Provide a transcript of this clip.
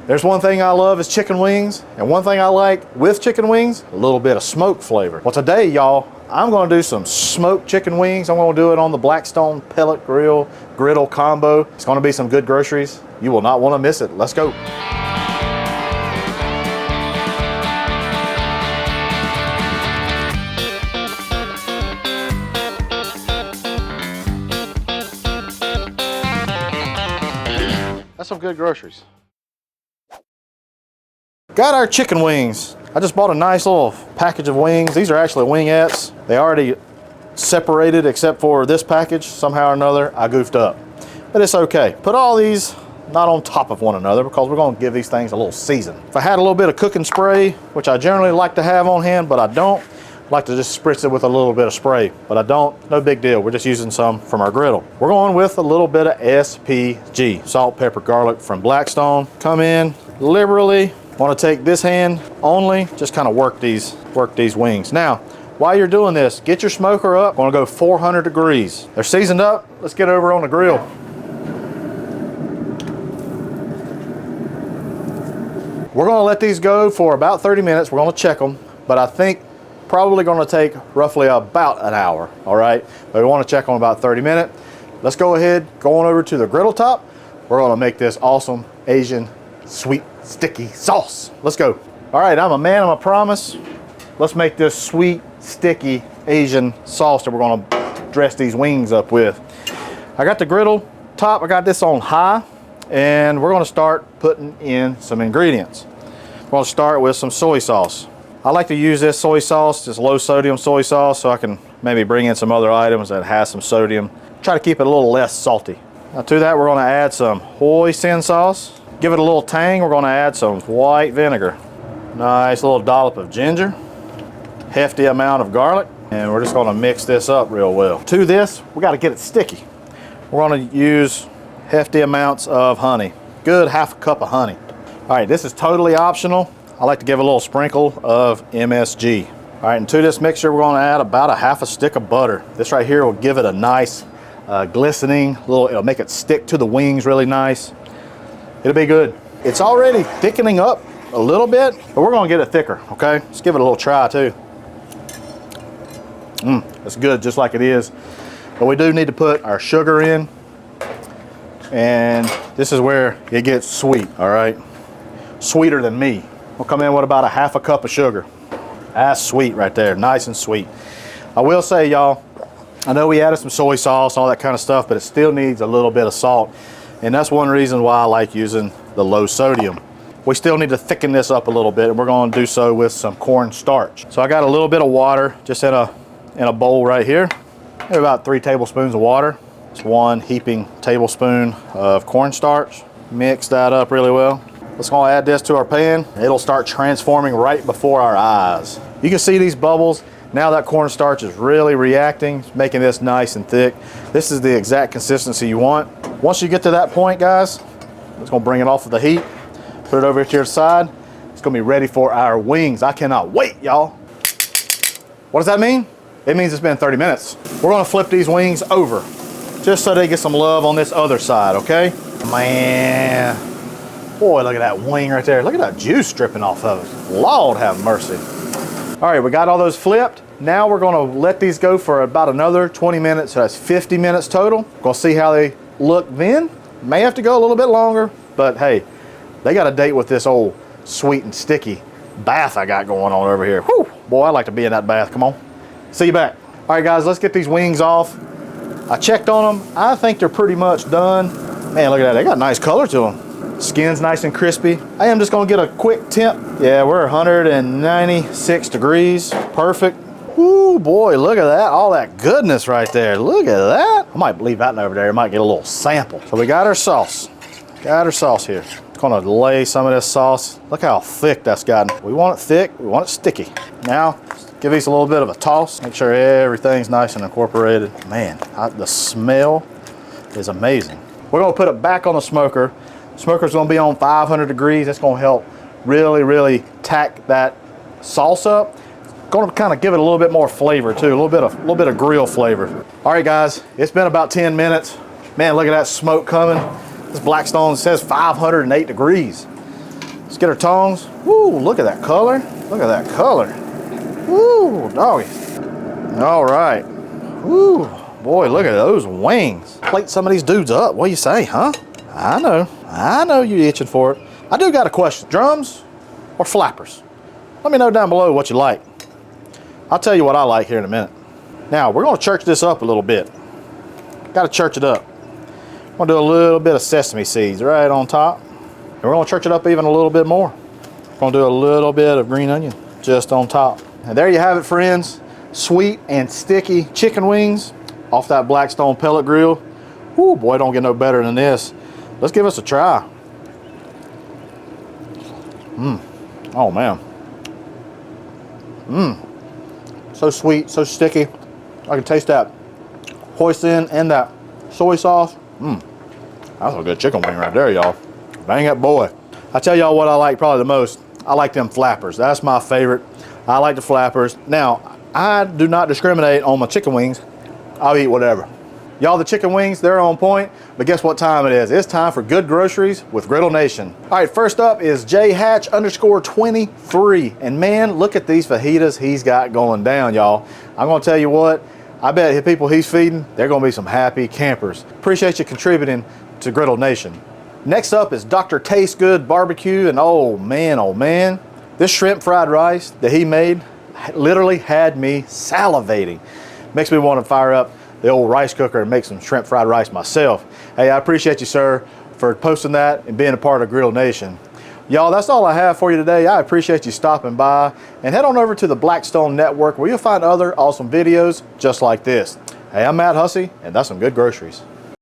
There's one thing I love is chicken wings, and one thing I like with chicken wings, a little bit of smoke flavor. Well, today, y'all, I'm gonna do some smoked chicken wings. I'm gonna do it on the Blackstone Pellet Grill, Griddle combo. It's gonna be some good groceries. You will not wanna miss it. Let's go. That's some good groceries. Got our chicken wings. I just bought a nice little package of wings. These are actually wingettes. They already separated except for this package. Somehow or another, I goofed up. But it's okay. Put all these not on top of one another because we're gonna give these things a little season. If I had a little bit of cooking spray, which I generally like to have on hand, but I don't, I like to just spritz it with a little bit of spray, but I don't, no big deal. We're just using some from our griddle. We're going with a little bit of SPG, salt, pepper, garlic from Blackstone. Come in liberally. Want to take this hand only, just kind of work these wings. Now, while you're doing this, get your smoker up. Want to go 400 degrees. They're seasoned up. Let's get over on the grill. We're going to let these go for about 30 minutes. We're going to check them, but I think probably going to take roughly about an hour, all right? But we want to check them about 30 minutes. Let's go ahead, go on over to the griddle top. We're going to make this awesome Asian sweet sticky sauce. Let's go. All right, I'm a man of my promise. Let's make this sweet, sticky Asian sauce that we're gonna dress these wings up with. I got the griddle top, I got this on high, and we're gonna start putting in some ingredients. We're gonna start with some soy sauce. I like to use this soy sauce, this low sodium soy sauce, so I can maybe bring in some other items that has some sodium. Try to keep it a little less salty. Now to that, we're gonna add some hoisin sauce. Give it a little tang, we're gonna add some white vinegar. Nice little dollop of ginger. Hefty amount of garlic. And we're just gonna mix this up real well. To this, we gotta get it sticky. We're gonna use hefty amounts of honey. Good half a cup of honey. All right, this is totally optional. I like to give a little sprinkle of MSG. All right, and to this mixture, we're gonna add about a half a stick of butter. This right here will give it a nice glistening, it'll make it stick to the wings really nice. It'll be good. It's already thickening up a little bit, but we're gonna get it thicker, okay? Let's give it a little try too. It's good just like it is. But we do need to put our sugar in, and this is where it gets sweet, all right? Sweeter than me. We'll come in with about a half a cup of sugar. That's sweet right there, nice and sweet. I will say, y'all, I know we added some soy sauce, all that kind of stuff, but it still needs a little bit of salt. And that's one reason why I like using the low sodium. We still need to thicken this up a little bit, and we're going to do so with some cornstarch. So I got a little bit of water just in a bowl right here. Maybe about 3 tablespoons of water. It's 1 heaping tablespoon of cornstarch. Mix that up really well. Let's go add this to our pan. It'll start transforming right before our eyes. You can see these bubbles. Now that cornstarch is really reacting, making this nice and thick. This is the exact consistency you want. Once you get to that point, guys, it's gonna bring it off of the heat, put it over to your side. It's gonna be ready for our wings. I cannot wait, y'all. What does that mean? It means it's been 30 minutes. We're gonna flip these wings over, just so they get some love on this other side, okay? Man, boy, look at that wing right there. Look at that juice dripping off of it. Lord have mercy. All right, we got all those flipped. Now we're gonna let these go for about another 20 minutes, so that's 50 minutes total. Gonna see how they look then. May have to go a little bit longer, but hey, they got a date with this old sweet and sticky bath I got going on over here. Whew, boy, I like to be in that bath, come on. See you back. All right, guys, let's get these wings off. I checked on them. I think they're pretty much done. Man, look at that, they got nice color to them. Skin's nice and crispy. I am just gonna get a quick temp. Yeah, we're 196 degrees, perfect. Ooh, boy, look at that, all that goodness right there. Look at that. I might leave that over there, I might get a little sample. So we got our sauce. Got our sauce here. Gonna lay some of this sauce. Look how thick that's gotten. We want it thick, we want it sticky. Now, give these a little bit of a toss. Make sure everything's nice and incorporated. Man, the smell is amazing. We're gonna put it back on the smoker. Smoker's gonna be on 500 degrees. That's gonna help really tack that sauce up. Gonna kind of give it a little bit more flavor too, a little bit of grill flavor. All right, guys, it's been about 10 minutes. Man, look at that smoke coming. This Blackstone says 508 degrees. Let's get our tongs. Woo, look at that color. Look at that color. Woo, doggy. All right. Woo, boy, look at those wings. Plate some of these dudes up. What do you say, huh? I know you're itching for it. I do got a question. Drums or flappers? Let me know down below what you like. I'll tell you what I like here in a minute. Now, we're gonna church this up a little bit. Gotta church it up. I'm gonna do a little bit of sesame seeds right on top. And we're gonna church it up even a little bit more. We're gonna do a little bit of green onion just on top. And there you have it, friends. Sweet and sticky chicken wings off that Blackstone Pellet Grill. Whoo, boy, don't get no better than this. Let's give us a try. Oh man. So sweet, so sticky. I can taste that hoisin and that soy sauce. That's a good chicken wing right there, y'all. Bang it, boy. I tell y'all what I like probably the most. I like them flappers. That's my favorite. I like the flappers. Now, I do not discriminate on my chicken wings. I'll eat whatever. Y'all, the chicken wings, they're on point, but guess what time it is? It's time for Good Groceries with Griddle Nation. All right, first up is jhatch_23. And man, look at these fajitas he's got going down, y'all. I'm gonna tell you what, I bet the people he's feeding, they're gonna be some happy campers. Appreciate you contributing to Griddle Nation. Next up is Dr. Taste Good Barbecue, and oh man, this shrimp fried rice that he made literally had me salivating. Makes me want to fire up the old rice cooker and make some shrimp fried rice myself. Hey, I appreciate you, sir, for posting that and being a part of Griddle Nation. Y'all, that's all I have for you today. I appreciate you stopping by, and head on over to the Blackstone Network where you'll find other awesome videos just like this. Hey, I'm Matt Hussey, and that's some good groceries.